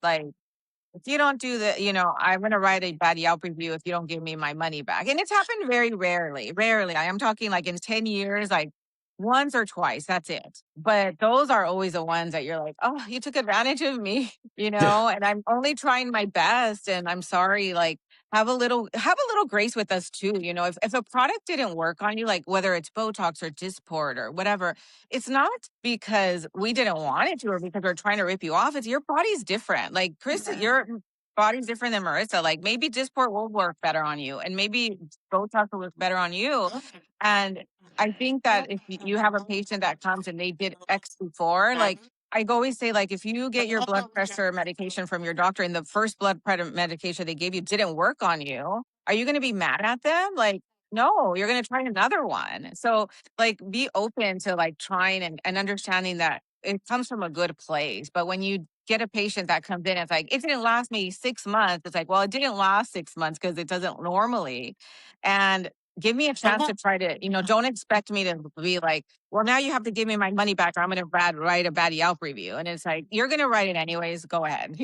like if you don't do I'm going to write a bad Yelp review if you don't give me my money back. And it's happened very rarely. Rarely. I am talking like in 10 years, like once or twice. That's it. But those are always the ones that you're like, oh, you took advantage of me, and I'm only trying my best. And I'm sorry, like, have a little grace with us too. If a product didn't work on you, like whether it's Botox or Dysport or whatever, it's not because we didn't want it to or because we're trying to rip you off. It's your body's different. Like Chris, your body's different than Marissa. Like maybe Dysport will work better on you and maybe Botox will work better on you. And I think that if you have a patient that comes and they did X before, like I always say, like if you get your blood pressure medication from your doctor and the first blood pressure medication they gave you didn't work on you, are you going to be mad at them? Like, no, you're going to try another one. So like be open to like trying and understanding that it comes from a good place. But when you get a patient that comes in, it's like, it didn't last me 6 months. It's like, well, it didn't last 6 months because it doesn't normally. And give me a chance to try to, don't expect me to be like, well, now you have to give me my money back or I'm going to write a bad Yelp review. And it's like, you're going to write it anyways. Go ahead.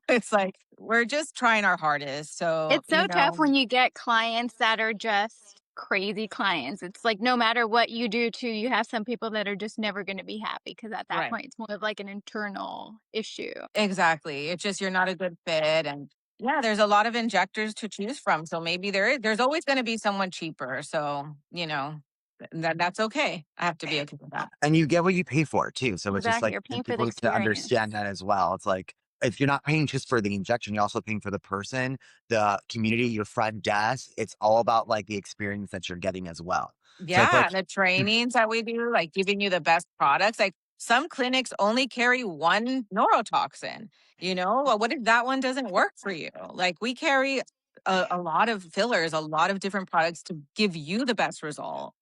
It's like, we're just trying our hardest. So, It's so tough when you get clients that are just crazy clients. It's like no matter what you do too, you have some people that are just never going to be happy because at that right. point it's more of like an internal issue. Exactly. It's just, you're not a good fit. And yeah, there's a lot of injectors to choose from. So maybe there's always going to be someone cheaper. So, that's okay. I have to be okay with that. And you get what you pay for too. So it's just Exactly. like You're paying for the people need to experience. understand that as well. It's like if you're not paying just for the injection, you're also paying for the person, the community, your front desk. It's all about like the experience that you're getting as well. So I feel Yeah, like and the trainings that we do, like giving you the best products. Like some clinics only carry one neurotoxin. Well, what if that one doesn't work for you? Like we carry a lot of fillers, a lot of different products to give you the best result.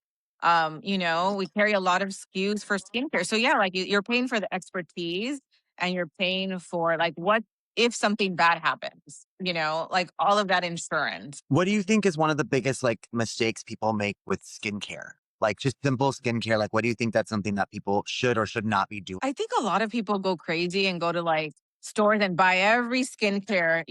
We carry a lot of SKUs for skincare. So yeah, like you're paying for the expertise and you're paying for like what if something bad happens, like all of that insurance. what do you think is one of the biggest like mistakes people make with skincare? Like just simple skincare. Like what do you think that's something that people should or should not be doing? I think a lot of people go crazy and go to like stores and buy every skincare,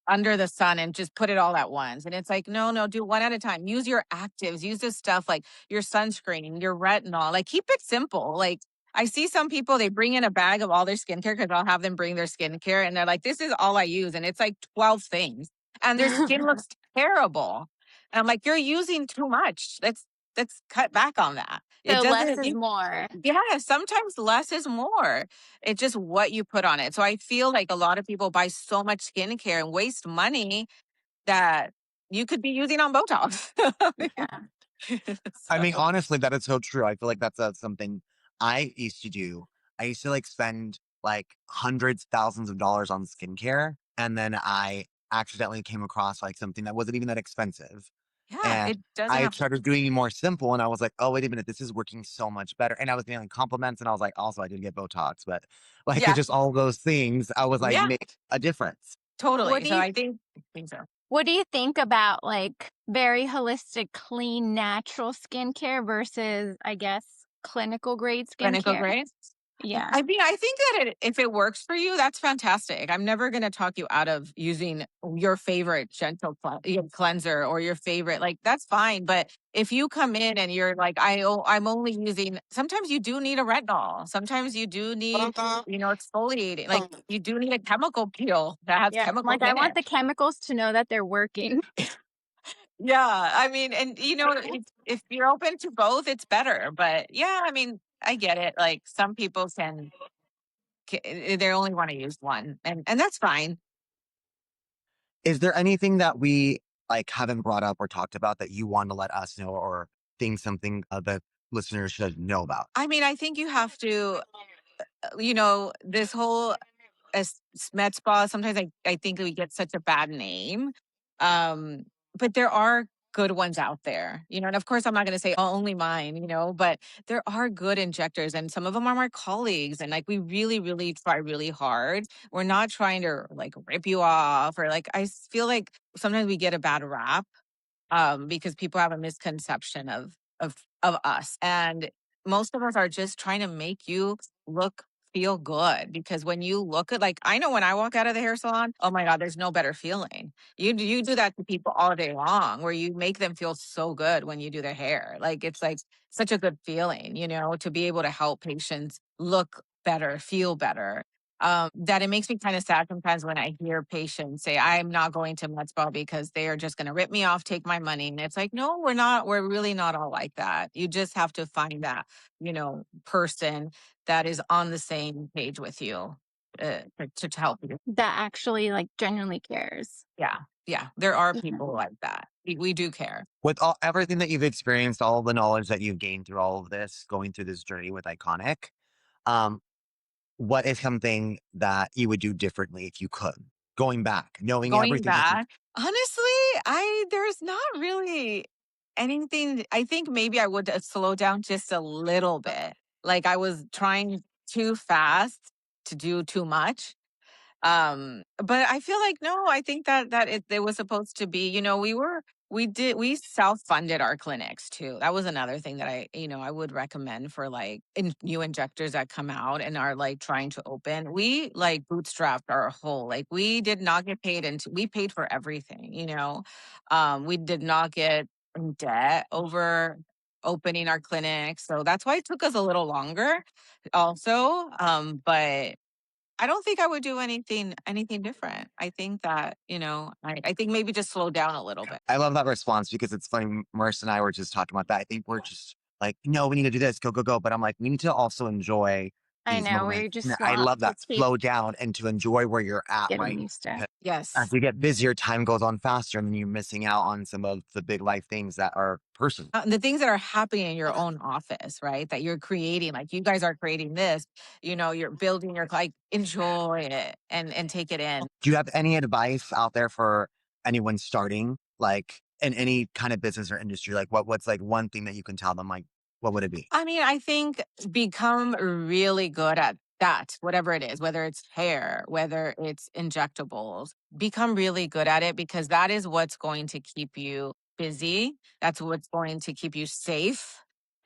under the sun and just put it all at once. And it's like, no, no, do one at a time. Use your actives, use this stuff like your sunscreen, your retinol, like keep it simple. Like I see some people, they bring in a bag of all their skincare because I'll have them bring their skincare and they're like, this is all I use. And it's like 12 things and their skin looks terrible. And I'm like, you're using too much. Let's cut back on that. It So less doesn't, is more. yeah, sometimes less is more. It's just what you put on it. So I feel like a lot of people buy so much skincare and waste money that you could be using on Botox. Yeah. I mean, So, honestly, that is so true. I feel like that's something I used to do. I used to like spend like hundreds, thousands of dollars on skincare. And then I accidentally came across like something that wasn't even that expensive. yeah, And it doesn't I have to. started doing it more simple. And I was like, oh, wait a minute, this is working so much better. And I was getting like compliments. And I was like, also, I did get Botox, but like it's Yeah, just all those things. I was like, yeah, make a difference. What totally. do So you I think so. what do you think about like very holistic, clean, natural skincare versus I guess clinical grade Clinical skincare? grade. Yeah. I mean, I think that if it works for you, that's fantastic. I'm never going to talk you out of using your favorite gentle cleanser or your favorite, like that's fine. But if you come in and you're like, I'm only using, sometimes you do need a retinol. Sometimes you do need, exfoliating. Like you do need a chemical peel that has Yeah. chemicals Like I in want it. the chemicals to know that they're working. Yeah. I mean, and if you're open to both, it's better. But yeah, I mean, I get it. Like some people they only want to use one and that's fine. Is there anything that we like haven't brought up or talked about that you want to let us know or think something that listeners should know about? I mean, I think you have to, this whole med spa, sometimes I think we get such a bad name. Um, but there are good ones out there, and of course I'm not going to say "Oh, only mine, but there are good injectors and some of them are my colleagues. And like, we really, really try really hard. We're not trying to like rip you off or like, feel like sometimes we get a bad rap because people have a misconception of us, and most of us are just trying to make you feel good. Because when you look at, like, I know when I walk out of the hair salon, oh my god, there's no better feeling. You do that to people all day long, where you make them feel so good when you do their hair. Like it's like such a good feeling, to be able to help patients look better, feel better. That it makes me kind of sad sometimes when I hear patients say, I'm not going to med spa because they are just going to rip me off, take my money. And it's like, no, we're not. We're really not all like that. You just have to find that, person that is on the same page with you to help you. That actually like genuinely cares. Yeah. Yeah. There are Yeah. people like that. We do care. With all everything that you've experienced, all the knowledge that you've gained through all of this, going through this journey with Iconic, um, what is something that you would do differently if you could going back, knowing Going everything that you back, honestly, there's not really anything. I think maybe I would slow down just a little bit. Like I was trying too fast to do too much. But I feel like no, I think that it was supposed to be, we self-funded our clinics too. That was another thing that I would recommend for like new injectors that come out and are like trying to open. We like bootstrapped our whole, like we did not get paid and we paid for everything. We did not get in debt over opening our clinic. So that's why it took us a little longer also. But I don't think I would do anything different. I think that, I think maybe just slow down a little bit. I love that response because it's funny. Marissa and I were just talking about that. I think we're just like, no, we need to do this, go, go, go. But I'm like, we need to also enjoy I these know, we moments. And just I want love to that keep slow down and to enjoy where you're at, getting right? new stuff. Yes. As you get busier, time goes on faster and then you're missing out on some of the big life things that are personal. The things that are happening in your own office, right? That you're creating, like you guys are creating this, you're building like enjoy it and take it in. Do you have any advice out there for anyone starting, like in any kind of business or industry? Like what's like one thing that you can tell them? Like, what would it be? I mean, I think become really good at that, whatever it is, whether it's hair, whether it's injectables, become really good at it because that is what's going to keep you busy. That's what's going to keep you safe.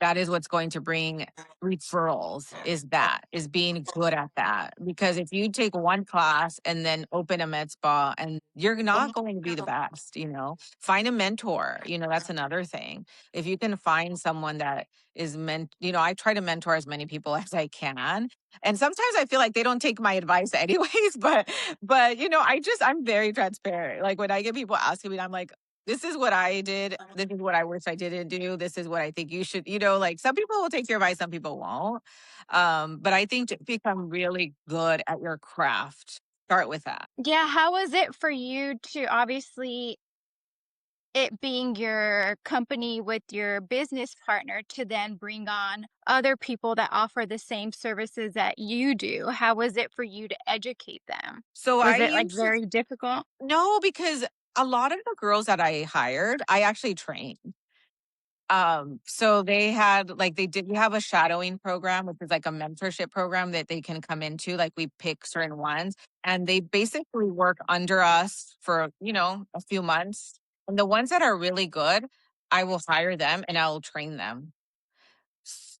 That is what's going to bring referrals, is being good at that. Because if you take one class and then open a med spa and you're not going to be the best. Find a mentor. That's another thing. If you can find someone that is I try to mentor as many people as I can. And sometimes I feel like they don't take my advice anyways, but I'm very transparent. Like when I get people asking me, I'm like, this is what I did. This is what I wish I didn't do. This is what I think you should, like some people will take your advice, some people won't. But I think to become really good at your craft, start with that. Yeah, how was it for you to obviously it being your company with your business partner to then bring on other people that offer the same services that you do? How was it for you to educate them? So I Was it like used to, very difficult? no, because a lot of the girls that I hired, I actually trained. So they had like we have a shadowing program, which is like a mentorship program that they can come into. Like we pick certain ones and they basically work under us for, a few months. And the ones that are really good, I will hire them and I'll train them.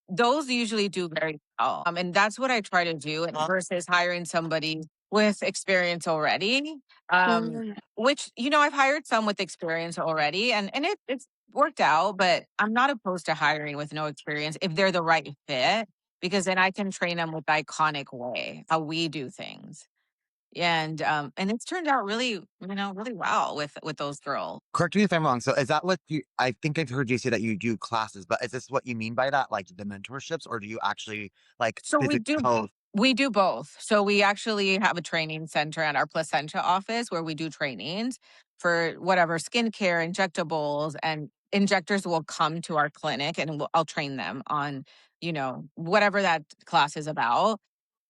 Those usually do very well. And that's what I try to do versus hiring somebody with experience already. Mm. Which, I've hired some with experience already and it's worked out, but I'm not opposed to hiring with no experience if they're the right fit, because then I can train them with the iconic way, how we do things. And it's turned out really well with those girls. Correct me if I'm wrong. So is that what I think I've heard you say that you do classes, but is this what you mean by that? Like the mentorships, or do you actually like So physical? we do both. So we actually have a training center at our placenta office where we do trainings for whatever skincare, injectables, and injectors will come to our clinic and I'll train them on, whatever that class is about.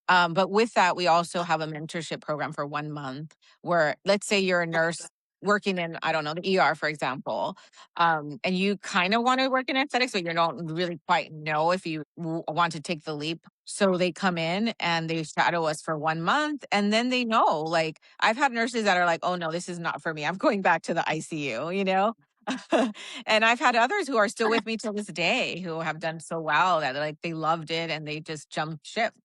But with that, we also have a mentorship program for 1 month where, let's say you're a nurse working in, I don't know, the ER, for example, and you kind of want to work in aesthetics, but you don't really quite know if you want to take the leap. So they come in and they shadow us for 1 month, and then they know. Like I've had nurses that are like, "Oh no, this is not for me. I'm going back to the ICU." And I've had others who are still with me till this day who have done so well that like they loved it and they just jumped ship.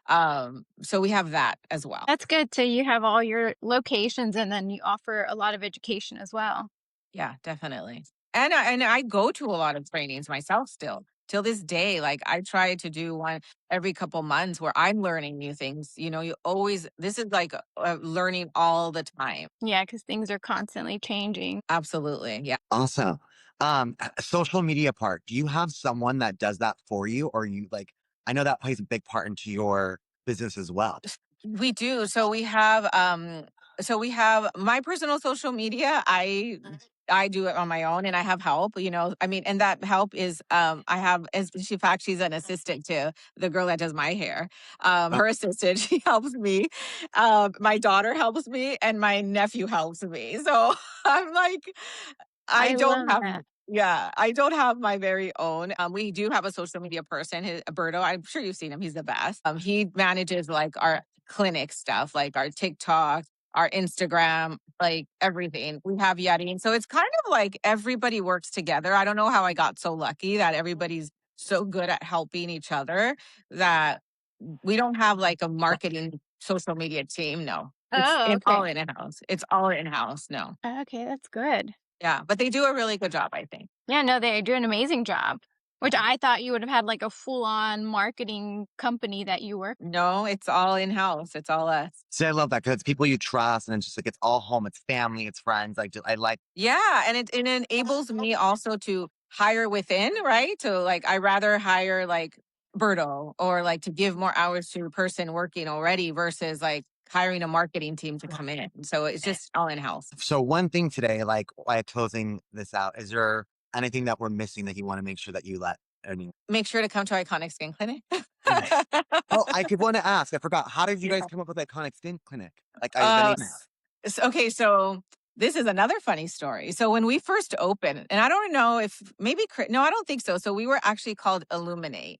So we have that as well. That's good. So you have all your locations and then you offer a lot of education as well. Yeah, definitely. And I go to a lot of trainings myself still. Till this day, like I try to do one every couple months where I'm learning new things. This is like learning all the time. Yeah, because things are constantly changing. Absolutely. Yeah. Awesome. Social media part. Do you have someone that does that for you, or you like? I know that plays a big part into your business as well. We do. So we have my personal social media. I I do it on my own and I have help, I mean, and that help is, I have, in fact, she's an assistant to the girl that does my hair. Her assistant, she helps me. My daughter helps me and my nephew helps me. So I'm like, I I don't love have, that. yeah, I don't have my very own. We do have a social media person, Berto. I'm sure you've seen him. He's the best. He manages like our clinic stuff, like our TikTok, our Instagram, like everything. We have Yeti. So it's kind of like everybody works together. I don't know how I got so lucky that everybody's so good at helping each other that we don't have like a marketing social media team. No, it's Oh, all okay. in house. It's all in house. No. Okay, that's good. Yeah. But they do a really good job, I think. Yeah, no, they do an amazing job, which I thought you would have had like a full-on marketing company that you work. No, it's all in house. It's all us. So I love that because it's people you trust and it's just like, it's all home. It's family. It's friends. Like, I like, Yeah, and it enables me also to hire within, right? So like I rather hire like Berto or like to give more hours to a person working already versus like hiring a marketing team to come in. So it's just all in house. so one thing today, like while closing this out, is there anything that we're missing that you want to make sure that you let any? Make sure to come to Iconic Skin Clinic. Oh, I could want to ask. I forgot. How did you guys Yeah. come up with Iconic Skin Clinic? Like the name. Okay, so this is another funny story. So when we first opened, and I don't know if maybe no, I don't think so. So we were actually called Illuminate.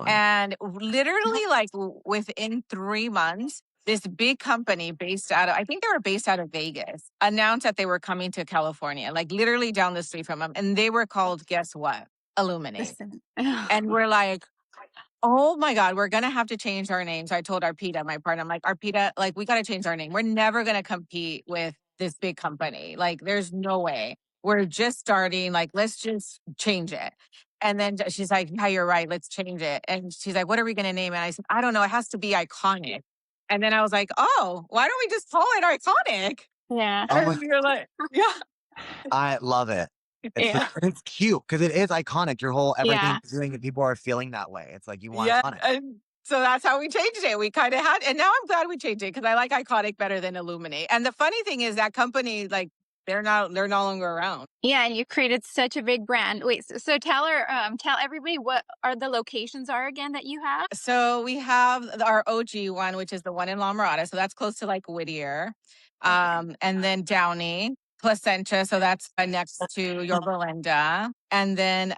And literally, like within 3 months, this big company based out of, I think they were based out of Vegas, announced that they were coming to California, like literally down the street from them. And they were called, guess what? Illuminate. Listen. And we're like, oh my God, we're gonna have to change our name. So I told Arpita, my partner, I'm like, Arpita, like we gotta change our name. We're never gonna compete with this big company. Like, there's no way. We're just starting. Like, let's just change it. And then she's like, yeah, you're right. Let's change it. And she's like, what are we gonna name it? And I said, I don't know. It has to be iconic. And then I was like, oh, why don't we just call it iconic? Yeah. Oh my, And you're like, yeah, I love it. It's yeah. it's cute because it is iconic. Your whole everything Yeah. you're doing and people are feeling that way. It's like you want Yeah, iconic. and so that's how we changed it. We kind of had, and now I'm glad we changed it because I like Iconic better than Illuminate. And the funny thing is that company, like, they're no longer around. Yeah, and you created such a big brand. Wait, so tell everybody what are the locations are again that you have? So we have our OG one, which is the one in La Mirada. So that's close to like Whittier. Okay. And then Downey, Placentia. So that's next to Yorba Linda. And then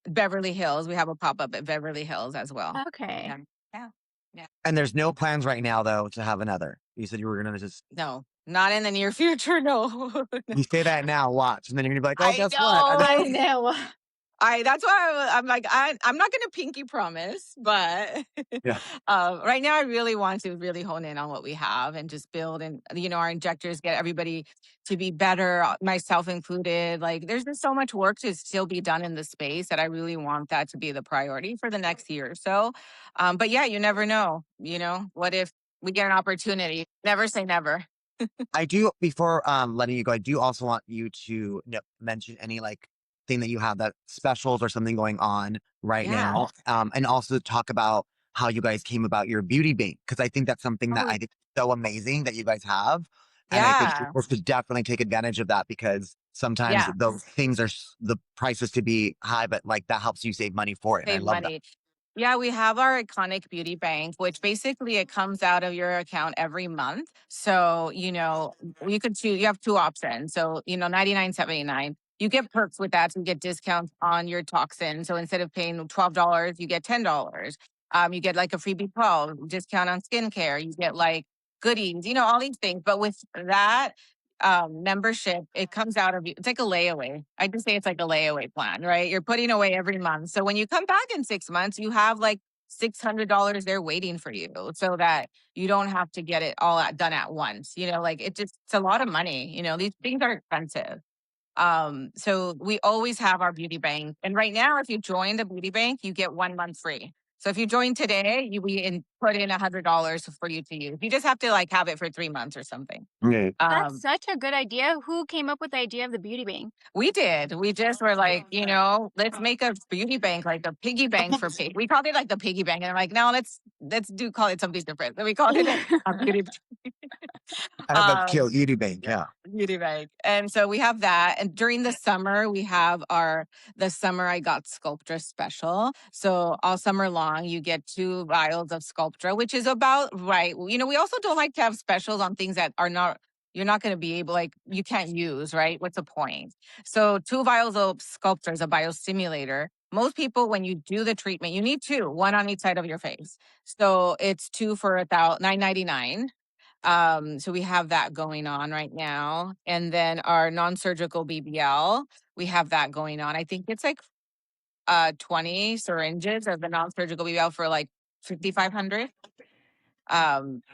Beverly Hills. We have a pop up at Beverly Hills as well. Okay. Yeah. Yeah. Yeah. And there's no plans right now though to have another. You said you were gonna just No, not in the near future. No. you say that now, watch, and then you're gonna be like, oh, I guess what? know. I know. That's why I'm like, I'm not going to pinky promise, but Yeah. right now I really want to really hone in on what we have and just build and, our injectors, get everybody to be better, myself included. Like there's just so much work to still be done in the space that I really want that to be the priority for the next year or so. But yeah, you never know, what if we get an opportunity? Never say never. I do before letting you go, I do also want you to mention any like thing that you have that specials or something going on right Yeah. now. And also talk about how you guys came about your beauty bank. Cause I think that's something that Oh, I think is so amazing that you guys have. And I think yeah. people should definitely take advantage of that because sometimes Yeah. those things are the prices to be high, but like that helps you save money for it. And I Save love that. money. Yeah, we have our iconic beauty bank, which basically it comes out of your account every month. So, you could choose, you have two options. So, 99.79. You get perks with that. So you get discounts on your toxin. So instead of paying $12, you get $10. You get like a free B12 discount on skincare. You get like goodies, all these things. But with that membership, it comes out of you. It's like a layaway. I just say it's like a layaway plan, right? You're putting away every month. So when you come back in 6 months, you have like $600 there waiting for you so that you don't have to get it all done at once. Like it's a lot of money. These things are expensive. So we always have our beauty bank. And right now, if you join the beauty bank, you get 1 month free. So if you join today, put in $100 for you to use. You just have to like have it for 3 months or something. Right. That's such a good idea. Who came up with the idea of the beauty bank? We did. We just were like, let's make a beauty bank, like a piggy bank for pig. We called it like the piggy bank, and I'm like, no, let's call it something different. So we called it a beauty I have a um, cute beauty bank. Yeah. beauty bank. And so we have that. And during the summer, we have the summer I got Sculptra special. So all summer long, you get 2 vials of Sculptra, which is about right. We also don't like to have specials on things that you're not going to be able, like, you can't use, right? What's the point? So 2 vials of Sculptra is a biostimulator. Most people, when you do the treatment, you need two, one on each side of your face. So it's two for about $9.99. So we have that going on right now. And then our non-surgical BBL, we have that going on. I think it's like 20 syringes of the non-surgical BBL for like 5,500.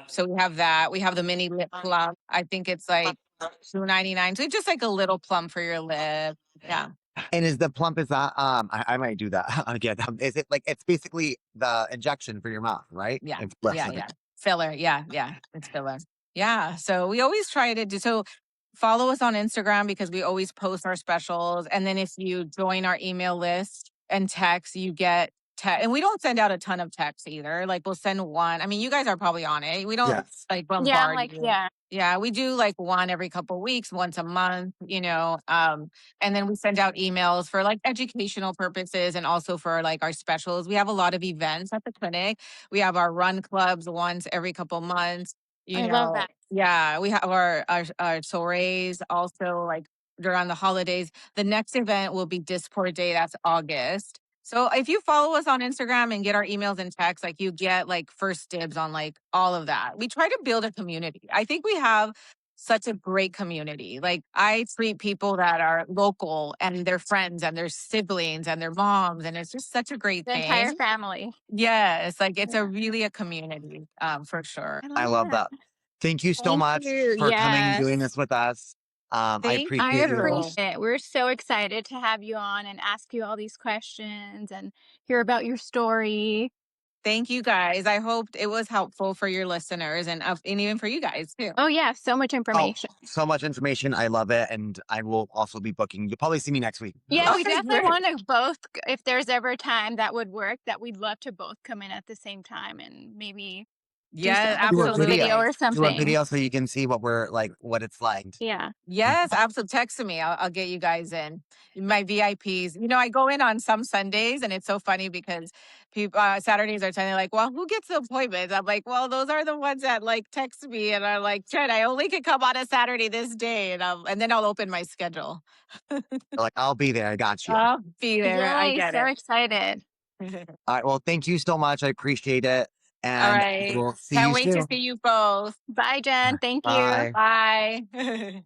So we have that. We have the mini lip plum. I think it's like $2.99. So it's just like a little plum for your lip. Yeah. And is the plump, is that, I might do that again. Is it like, it's basically the injection for your mouth, right? Yeah. It's Yeah. Yeah. Filler. Yeah. Yeah. It's filler. Yeah. So we always try to do so. Follow us on Instagram because we always post our specials. And then if you join our email list and text, you get and we don't send out a ton of texts either. Like we'll send one. I mean, you guys are probably on it. We don't Yes. like Yeah, I'm bombard like, you. yeah. Yeah, we do like one every couple weeks, once a month, and then we send out emails for like educational purposes and also for like our specials. We have a lot of events at the clinic. We have our run clubs once every couple months, I love that. Yeah, we have our soirees also like during the holidays. The next event will be Disport Day. That's August. So if you follow us on Instagram and get our emails and texts, like you get like first dibs on like all of that. We try to build a community. I think we have such a great community. Like I treat people that are local and their friends and their siblings and their moms, and it's just such a great The thing. entire family. Yeah, it's like it's Yeah. really a community, for sure. I love that. Thank you so Thank much you. for coming, doing Yes. this with us. I Thank I appreciate you. you. appreciate it. We're so excited to have you on and ask you all these questions and hear about your story. Thank you guys. I hope it was helpful for your listeners and even for you guys too. Oh, yeah, so much Oh, information. so much information. I love it. And I will also be booking. You'll probably see me next week. Yeah, we Okay, definitely great. want to both, if there's ever a time that would work, that we'd love to both come in at the same time and maybe do Yeah, a Do a group video video. or absolutely. Do a something. video so you can see what we're like, what it's like. Yeah. Yes, absolutely. Text me. I'll get you guys in. My VIPs. I go in on some Sundays, and it's so funny because people Saturdays are telling me like, "Well, who gets the appointments?" I'm like, "Well, those are the ones that like text me and are like, Jen, I only can come on a Saturday this day," and then I'll open my schedule. Like, I'll be there. I got you. I'll be there. I Yay, get so it. excited. All right. Well, thank you so much. I appreciate it. All And right. we'll see Can't you wait to soon. see you both. Bye, Jen. Thank you. Bye. Bye.